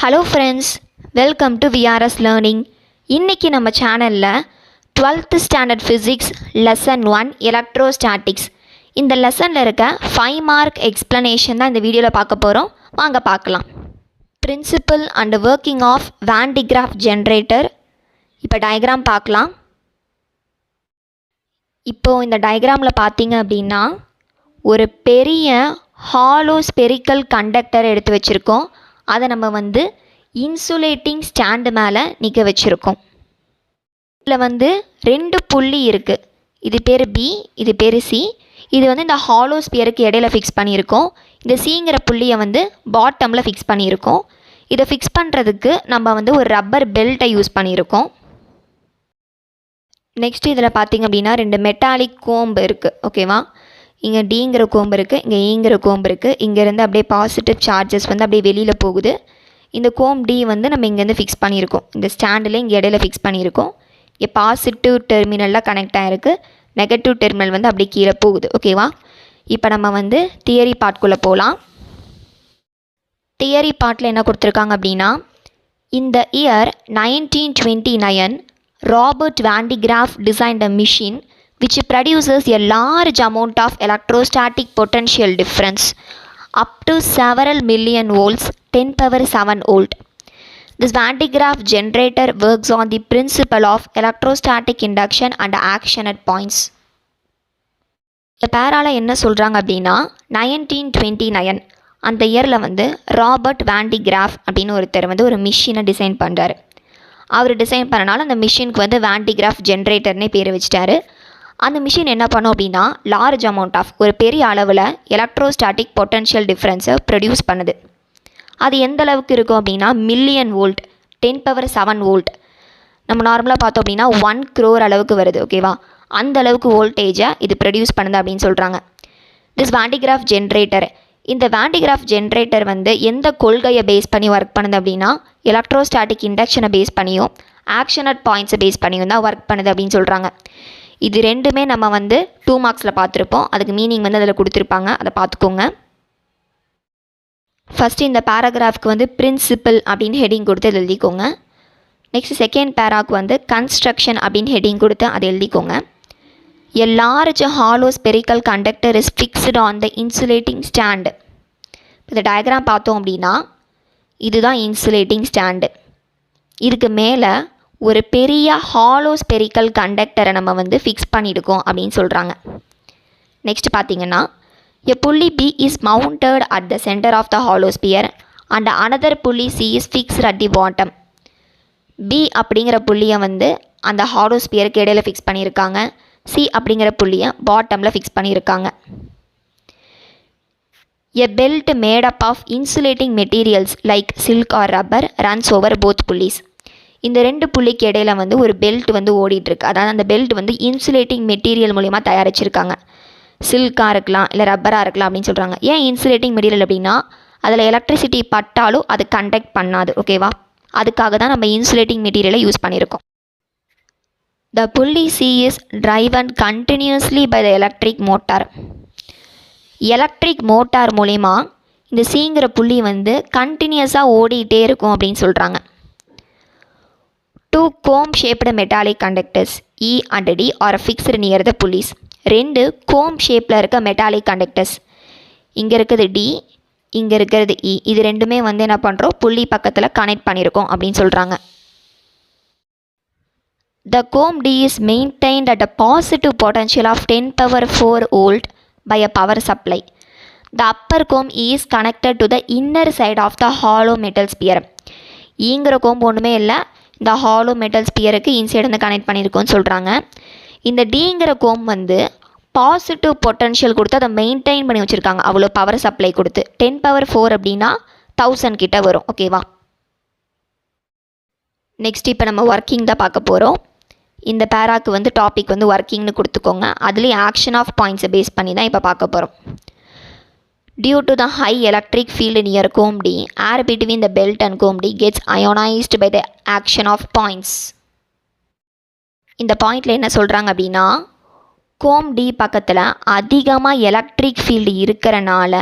Hello friends, welcome to VRS learning. இன்றைக்கி நம்ம சேனலில் 12th standard physics lesson 1 electrostatics இந்த லெசனில் இருக்க 5 மார்க் எக்ஸ்ப்ளனேஷன் தான் இந்த வீடியோவில் பார்க்க போகிறோம். வாங்க பார்க்கலாம். Principle and working of Van de Graaff generator. இப்போ டயக்ராம் பார்க்கலாம். இப்போது இந்த டயக்ராமில் பார்த்தீங்க அப்படின்னா ஒரு பெரிய ஹாலோ ஸ்பெரிக்கல் கண்டக்டர் எடுத்து வச்சுருக்கோம். அதை நம்ம இன்சுலேட்டிங் ஸ்டாண்டு மேலே நிற்க வச்சுருக்கோம். இதில் 2 புள்ளி இருக்குது. இது பேர் பி, இது பேர் சி. இது இந்த ஹாலோ ஸ்பியருக்கு இடையில ஃபிக்ஸ் பண்ணியிருக்கோம். இந்த சிங்கிற புள்ளியை பாட்டமில் ஃபிக்ஸ் பண்ணியிருக்கோம். இதை ஃபிக்ஸ் பண்ணுறதுக்கு நம்ம ஒரு ரப்பர் பெல்ட்டை யூஸ் பண்ணியிருக்கோம். நெக்ஸ்ட் இதில் பார்த்திங்க அப்படின்னா 2 மெட்டாலிக் கோம்பு இருக்குது. ஓகேவா, இங்கே டிங்கிற கோம்பு இருக்குது, இங்கே ஈங்கிற கோம்பு இருக்குது. இங்கேருந்து அப்படியே பாசிட்டிவ் சார்ஜஸ் அப்படியே வெளியில் போகுது. இந்த கோம் டி நம்ம இங்கேருந்து ஃபிக்ஸ் பண்ணியிருக்கோம். இந்த ஸ்டாண்டில் இங்கே இடையில ஃபிக்ஸ் பண்ணியிருக்கோம். இங்கே பாசிட்டிவ் டெர்மினலில் கனெக்ட் ஆகிருக்கு, நெகட்டிவ் டெர்மினல் அப்படியே கீழே போகுது. ஓகேவா, இப்போ நம்ம தியரி பார்ட்குள்ளே போகலாம். தியரி பார்ட்டில் என்ன கொடுத்துருக்காங்க அப்படின்னா, இந்த year 1929 Robert Van de Graaff designed a machine which produces a large amount of electrostatic potential difference up to several million volts, 10 power 7 volt. This Van de Graaff generator works on the principle of electrostatic induction and action at points. இந்த பேரால என்ன சொல்கிறாங்க அப்படின்னா 1929 அந்த இயரில் Robert Van de graph அப்படின்னு ஒருத்தர் ஒரு மிஷினை டிசைன் பண்ணுறாரு. அவர் டிசைன் பண்ணனால அந்த மிஷினுக்கு வான் டி கிராஃப் ஜென்ரேட்டர்னே பேர் வச்சிட்டாரு. அந்த மிஷின் என்ன பண்ணும் அப்படின்னா லார்ஜ் அமௌண்ட் ஆஃப் ஒரு பெரிய அளவில் எலக்ட்ரோஸ்டாட்டிக் பொட்டன்ஷியல் டிஃப்ரென்ஸை ப்ரொடியூஸ் பண்ணுது. அது எந்த அளவுக்கு இருக்கும் அப்படின்னா மில்லியன் வோல்ட், 10 power 7 வோல்ட். நம்ம நார்மலாக பார்த்தோம் அப்படின்னா 1 crore அளவுக்கு வருது. ஓகேவா, அந்த அளவுக்கு வோல்டேஜை இது ப்ரொடியூஸ் பண்ணுது அப்படின்னு சொல்கிறாங்க. This Van de Graaff generator, இந்த வான் டி கிராஃப் ஜென்ரேட்டர் எந்த கொள்கையை பேஸ் பண்ணி ஒர்க் பண்ணுது அப்படின்னா எலக்ட்ரோஸ்டாட்டிக் இண்டக்ஷனை பேஸ் பண்ணியும் ஆக்ஷன் அட் பாயிண்ட்ஸை பேஸ் பண்ணியும் தான் ஒர்க் பண்ணுது அப்படின்னு சொல்கிறாங்க. இது ரெண்டுமே நம்ம 2 மார்க்ஸில் பார்த்துருப்போம். அதுக்கு மீனிங் அதில் கொடுத்துருப்பாங்க, அதை பார்த்துக்கோங்க. ஃபஸ்ட்டு இந்த பேராகிராஃப்க்கு பிரின்சிபல் அப்படின்னு ஹெட்டிங் கொடுத்து அதை எழுதிக்கோங்க. நெக்ஸ்ட் செகண்ட் பேராக்கு கன்ஸ்ட்ரக்ஷன் அப்படின்னு ஹெட்டிங் கொடுத்து அதை எழுதிக்கோங்க. A large hollow spherical conductor is fixed on the insulating stand. இந்த டயக்ராம் பார்த்தோம் அப்படின்னா இதுதான் இன்சுலேட்டிங் ஸ்டாண்டு. இதுக்கு மேலே ஒரு பெரிய ஹாலோ ஸ்பெரிக்கல் கண்டக்டரை நம்ம ஃபிக்ஸ் பண்ணியிருக்கோம் அப்படின்னு சொல்கிறாங்க. நெக்ஸ்ட் பார்த்தீங்கன்னா a pulley B is mounted at the center of the hollow sphere and another pulley C is fixed at the bottom. B அப்படிங்கிற புள்ளியை அந்த ஹாலோ ஸ்பியருக்கு இடையில ஃபிக்ஸ் பண்ணியிருக்காங்க. C அப்படிங்கிற புள்ளியை பாட்டமில் ஃபிக்ஸ் பண்ணியிருக்காங்க. A belt made up of insulating materials like silk or rubber runs over both pulleys. இந்த 2 புள்ளிக்கு இடையில ஒரு பெல்ட் ஓடிட்டுருக்கு. அதாவது அந்த பெல்ட் இன்சுலேட்டிங் மெட்டீரியல் மூலிமா தயாரிச்சிருக்காங்க. சில்காக இருக்கலாம், இல்லை ரப்பராக இருக்கலாம் அப்படின்னு சொல்கிறாங்க. ஏன் இன்சுலேட்டிங் மெட்டீரியல் அப்படின்னா அதில் எலக்ட்ரிசிட்டி பட்டாலும் அது கண்டக்ட் பண்ணாது. ஓகேவா, அதுக்காக தான் நம்ம இன்சுலேட்டிங் மெட்டீரியலை யூஸ் பண்ணியிருக்கோம். The pulley C is driven continuously by the electric motor. Electric motor மூலிமா இந்த சிங்கிற புள்ளி கண்டினியூஸாக ஓடிட்டே இருக்கும் அப்படின்னு சொல்கிறாங்க. 2 comb shaped metallic conductors E and D are fixed near the pulleys. 2 comb ஷேப்பில் இருக்க மெட்டாலிக் கண்டக்டர்ஸ், இங்கே இருக்கிறது D, இங்கே இருக்கிறது E, இது ரெண்டுமே என்ன பண்ணுறோம் புள்ளி பக்கத்தில் கனெக்ட் பண்ணியிருக்கோம் அப்படின்னு சொல்கிறாங்க. The comb D is maintained at a positive potential of 10 power 4 volt by a power supply. The upper comb E is connected to the inner side of the hollow metal sphere. ஈங்கிற கோம்பு ஒன்றுமே இல்லை, இந்த hollow metal ஸ்பியருக்கு inside connect பண்ணியிருக்கோன்னு சொல்கிறாங்க. இந்த டிங்கிற Kom positive potential கொடுத்து அதை maintain பண்ணி வச்சுருக்காங்க. அவ்வளோ பவர் சப்ளை கொடுத்து 10 power 4 அப்படின்னா 1000 கிட்ட வரும். ஓகேவா, நெக்ஸ்ட் இப்போ நம்ம ஒர்க்கிங் தான் பார்க்க போகிறோம். இந்த பேராக்கு டாபிக் ஒர்க்கிங்னு கொடுத்துக்கோங்க. அதுலேயும் ஆக்ஷன் ஆஃப் பாயிண்ட்ஸை பேஸ் பண்ணி தான் இப்போ பார்க்க போகிறோம். Due to the high electric field near comb D, air between the belt and comb D gets ionized by the action of points. இந்த பாயிண்டில் என்ன சொல்கிறாங்க அப்படின்னா கோம் டி பக்கத்தில் அதிகமாக எலக்ட்ரிக் ஃபீல்டு இருக்கிறனால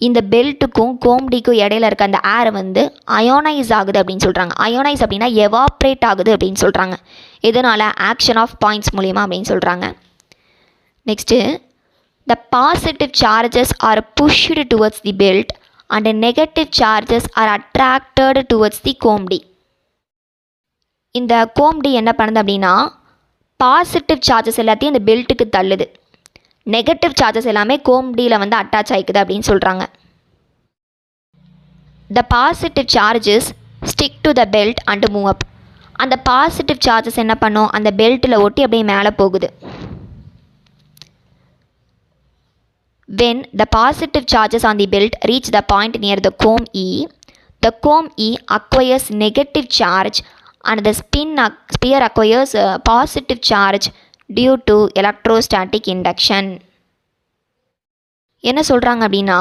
இந்த பெல்ட்டுக்கும் கோம்டிக்கும் இடையில இருக்க அந்த ஏர் வந்து அயோனைஸ் ஆகுது அப்படின்னு சொல்கிறாங்க. அயோனைஸ் அப்படின்னா எவாப்ரேட் ஆகுது அப்படின்னு சொல்கிறாங்க. இதனால் ஆக்ஷன் ஆஃப் பாயிண்ட்ஸ் மூலிமா அப்படின்னு சொல்கிறாங்க. Next, the positive charges are pushed towards the belt and the negative charges are attracted towards the comb-D. இந்த comb-D என்ன பண்ணுது அப்படின்னா பாசிட்டிவ் சார்ஜஸ் எல்லாத்தையும் இந்த பெல்ட்டுக்கு தள்ளுது, நெகட்டிவ் சார்ஜஸ் எல்லாமே comb-Dயில் வந்து அட்டாச் ஆகிக்குது அப்படின்னு சொல்கிறாங்க. The positive charges stick to the belt and move up. அந்த பாசிட்டிவ் சார்ஜஸ் என்ன பண்ணும், அந்த பெல்ட்டில் ஒட்டி அப்படியே மேலே போகுது. When the positive charges on the belt reach the point near the comb E, the comb E acquires negative charge and the sphere acquires a positive charge due to electrostatic induction. என்ன சொல்கிறாங்க அப்படின்னா,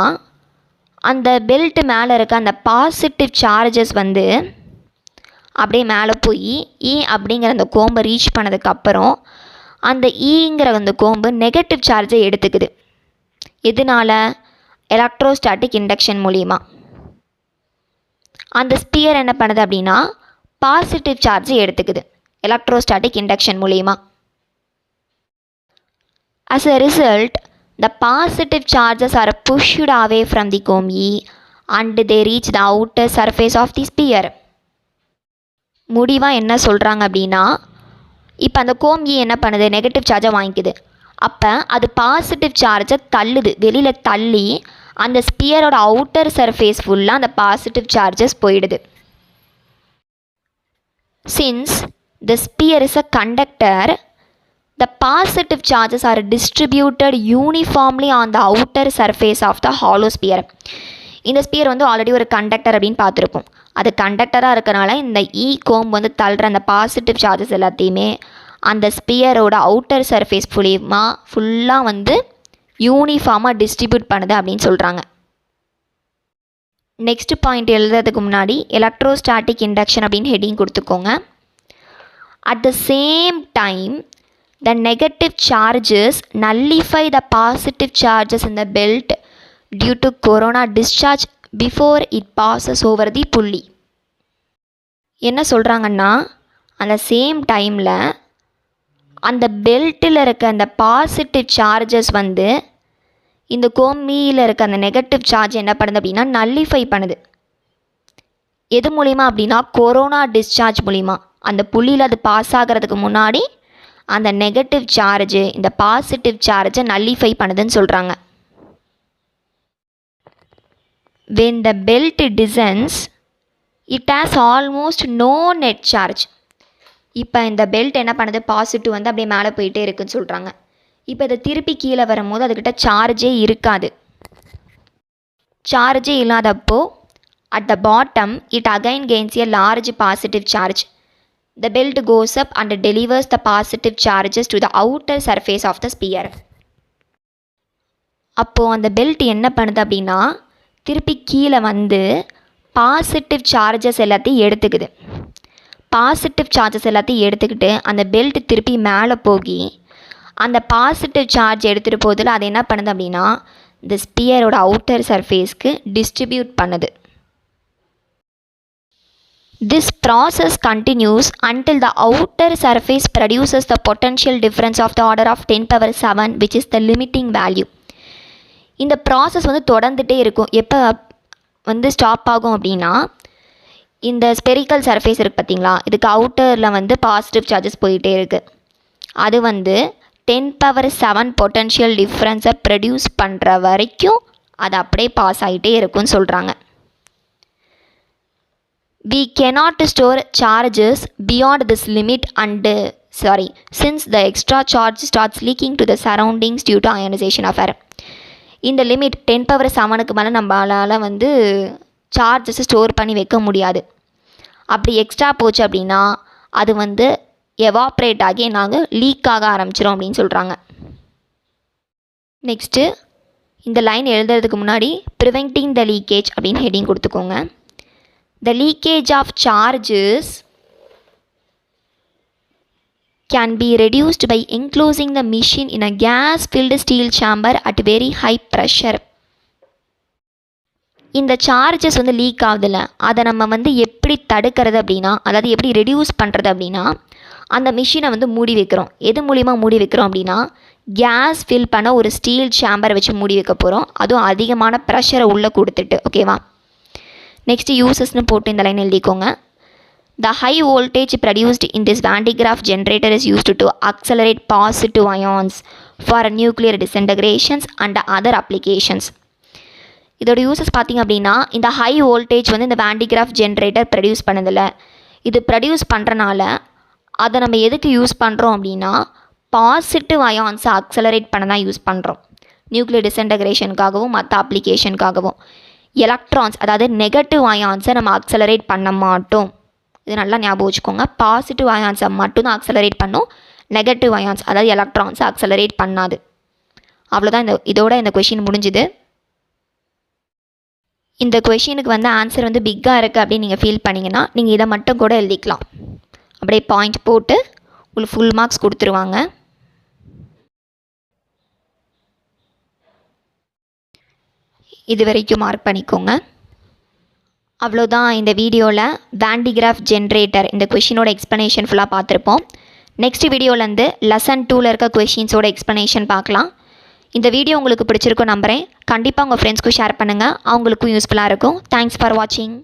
அந்த belt மேலே இருக்க அந்த positive charges வந்து அப்படியே மேலே போய் E அப்படிங்கிற அந்த கோம்பை ரீச் பண்ணதுக்கப்புறம் அந்த ஈங்கிற அந்த கோம்பு நெகட்டிவ் சார்ஜை எடுத்துக்குது. இதனால் எலக்ட்ரோஸ்டாட்டிக் இண்டக்ஷன் மூலிமா அந்த ஸ்பியர் என்ன பண்ணுது அப்படின்னா பாசிட்டிவ் சார்ஜை எடுத்துக்குது எலக்ட்ரோஸ்டாட்டிக் இண்டக்ஷன் மூலிமா. As a result, the positive charges are pushed away from the comb E and they reach the outer surface of the sphere. முடிவாக என்ன சொல்கிறாங்க அப்படின்னா, இப்போ அந்த கோம் E என்ன பண்ணுது, நெகட்டிவ் சார்ஜை வாங்கிக்குது. அப்போ அது பாசிட்டிவ் சார்ஜை தள்ளுது, வெளியில் தள்ளி அந்த ஸ்பியரோட அவுட்டர் சர்ஃபேஸ் ஃபுல்லாக அந்த பாசிட்டிவ் சார்ஜஸ் போயிடுது. Since the sphere is a conductor, the positive charges are distributed uniformly on the outer surface of the hollow sphere. இந்த ஸ்பியர் வந்து ஆல்ரெடி ஒரு கண்டக்டர் அப்படின்னு பார்த்துருப்போம். அது கண்டக்டராக இருக்கனால இந்த கோம் வந்து தள்ளுற அந்த பாசிட்டிவ் சார்ஜஸ் எல்லாத்தையுமே அந்த ஸ்பியரோட அவுட்டர் சர்ஃபேஸ் ஃபுல்லாக வந்து யூனிஃபார்மாக டிஸ்ட்ரிபியூட் பண்ணுது அப்படின்னு சொல்கிறாங்க. நெக்ஸ்ட் பாயிண்ட் எழுதுறதுக்கு முன்னாடி எலக்ட்ரோஸ்டாட்டிக் இண்டக்ஷன் அப்படின்னு ஹெட்டிங் கொடுத்துக்கோங்க. At the same time the negative charges nullify the positive charges in the belt due to corona discharge before it passes over the புள்ளி. என்ன சொல்கிறாங்கன்னா, அந்த சேம் டைமில் அந்த பெல்ட்டில் இருக்க அந்த பாசிட்டிவ் சார்ஜஸ் வந்து இந்த கோம்பியில் இருக்க அந்த நெகட்டிவ் சார்ஜ் என்ன பண்ணுது அப்படின்னா நல்லிஃபை பண்ணுது. எது மூலிமா அப்படின்னா கொரோனா டிஸ்சார்ஜ் மூலிமா. அந்த புள்ளியில் அது பாஸ் ஆகிறதுக்கு முன்னாடி அந்த நெகட்டிவ் சார்ஜு இந்த பாசிட்டிவ் சார்ஜை நல்லிஃபை பண்ணுதுன்னு சொல்கிறாங்க. when the belt descends it has almost no net charge. இப்போ இந்த பெல்ட் என்ன பண்ணுது, பாசிட்டிவ் வந்து அப்படியே மேலே போயிட்டே இருக்குன்னு சொல்கிறாங்க. இப்போ இதை திருப்பி கீழே வரும்போது அதுக்கிட்ட சார்ஜே இருக்காது. சார்ஜே இல்லாதப்போ at the bottom it again gains a large positive charge. The belt goes up and delivers the positive charges to the outer surface of the sphere. அப்போது அந்த பெல்ட் என்ன பண்ணுது அப்படின்னா திருப்பி கீழே வந்து பாசிட்டிவ் சார்ஜஸ் எல்லாத்தையும் எடுத்துக்குது. பாசிட்டிவ் சார்ஜஸ் எல்லாத்தையும் எடுத்துக்கிட்டு அந்த பெல்ட் திருப்பி மேலே போகி அந்த பாசிட்டிவ் சார்ஜ் எடுத்துகிட்டு போதில் அது என்ன பண்ணுது அப்படின்னா இந்த ஸ்பியரோட அவுட்டர் சர்ஃபேஸ்க்கு டிஸ்ட்ரிபியூட் பண்ணுது. This process continues until the outer surface produces the potential difference of the order of 10⁻⁷ which is the limiting value. இந்த ப்ராசஸ் வந்து தொடர்ந்துகிட்டே இருக்கும். எப்போ வந்து ஸ்டாப் ஆகும் அப்படின்னா இந்த ஸ்பெரிக்கல் சர்ஃபேஸ் இருக்குது பார்த்தீங்களா, இதுக்கு அவுட்டரில் வந்து பாசிட்டிவ் சார்ஜஸ் போயிட்டே இருக்குது. அது வந்து 10⁻⁷ பொட்டன்ஷியல் டிஃப்ரென்ஸை ப்ரொடியூஸ் பண்ணுற வரைக்கும் அது அப்படியே பாஸ் ஆகிட்டே இருக்குன்னு சொல்கிறாங்க. We cannot store charges beyond this limit since the extra charge starts leaking to the surroundings due to ionization of air. இந்த லிமிட் 10⁻⁷ மேலே நம்மளால் வந்து சார்ஜஸ் ஸ்டோர் பண்ணி வைக்க முடியாது. அப்படி எக்ஸ்ட்ரா போச்சு அப்படின்னா அது வந்து எவாப்ரேட் ஆகி நாங்கள் லீக் ஆக ஆரம்பிச்சிடும் அப்படின்னு சொல்கிறாங்க. நெக்ஸ்ட்டு இந்த லைன் எழுதுறதுக்கு முன்னாடி ப்ரிவென்டிங் த லீக்கேஜ் அப்படின்னு ஹெட்டிங் கொடுத்துக்கோங்க. The leakage of charges can be reduced by enclosing the machine in a gas-filled steel chamber at very high pressure. இந்த சார்ஜஸ் வந்து லீக் ஆகுதுல்ல, அதை நம்ம வந்து எப்படி தடுக்கிறது அப்படின்னா, அதாவது எப்படி ரெடியூஸ் பண்ணுறது அப்படின்னா, அந்த மிஷினை வந்து மூடி வைக்கிறோம். எது மூலிமா மூடி வைக்கிறோம் அப்படின்னா, கேஸ் ஃபில் பண்ண ஒரு ஸ்டீல் சேம்பரை வச்சு மூடி வைக்க போகிறோம். அதுவும் அதிகமான ப்ரெஷரை உள்ளே கொடுத்துட்டு. ஓகேவா? நெக்ஸ்ட்டு யூசஸ்னு போட்டு இந்த லைன் எழுதிக்கோங்க. The high voltage produced in this Van de Graaff generator is used to accelerate positive ions for nuclear disintegrations and other applications. இதோட யூசஸ் பார்த்திங்க அப்படின்னா, இந்த ஹை வோல்டேஜ் வந்து இந்த Van de Graaff generator produce பண்ணதில்ல. இது produce பண்ணுறனால அதை நம்ம எதுக்கு யூஸ் பண்ணுறோம் அப்படின்னா, பாசிட்டிவ் அயான்ஸை அக்சலரேட் பண்ண தான் யூஸ் பண்ணுறோம். நியூக்ளியர் டிஸ்இன்டகிரேஷனுக்காகவும் மற்ற அப்ளிகேஷனுக்காகவும். எலக்ட்ரான்ஸ் அதாவது நெகட்டிவ் அயான்ஸை நம்ம அக்சலரேட் பண்ண மாட்டோம். இது நல்லா ஞாபகம் வச்சுக்கோங்க. பாசிட்டிவ் அயான்ஸை மட்டும்தான் அக்சலரேட் பண்ணும். நெகட்டிவ் அயான்ஸ் அதாவது எலக்ட்ரான்ஸை அக்சலரேட் பண்ணாது. அவ்வளோதான். இதோட இந்த கொஷின் முடிஞ்சுது. இந்த கொஷினுக்கு வந்து ஆன்சர் வந்து பிக்காக இருக்குது அப்படின்னு நீங்கள் ஃபீல் பண்ணிங்கன்னா நீங்கள் இதை மட்டும் கூட எழுதிக்கலாம். அப்படியே பாயிண்ட் போட்டு உங்களுக்கு ஃபுல் மார்க்ஸ் கொடுத்துருவாங்க. இது வரைக்கும் மார்க் பண்ணிக்கோங்க. அவ்வளோதான். இந்த வீடியோவில் Van de Graaff ஜென்ரேட்டர் இந்த கொஷினோட எக்ஸ்ப்ளனேஷன் ஃபுல்லாக பார்த்துருப்போம். நெக்ஸ்ட் வீடியோலேருந்து லெசன் 2ல் இருக்க கொஷின்ஸோட எக்ஸ்ப்ளனேஷன் பார்க்கலாம். இந்த வீடியோ உங்களுக்கு பிடிச்சிருக்கும் நம்புகிறேன். கண்டிப்பாக உங்கள் ஃப்ரெண்ட்ஸ்க்கும் ஷேர் பண்ணுங்கள். அவங்களுக்கும் யூஸ்ஃபுல்லாக இருக்கும். தேங்க்ஸ் ஃபார் வாட்சிங்.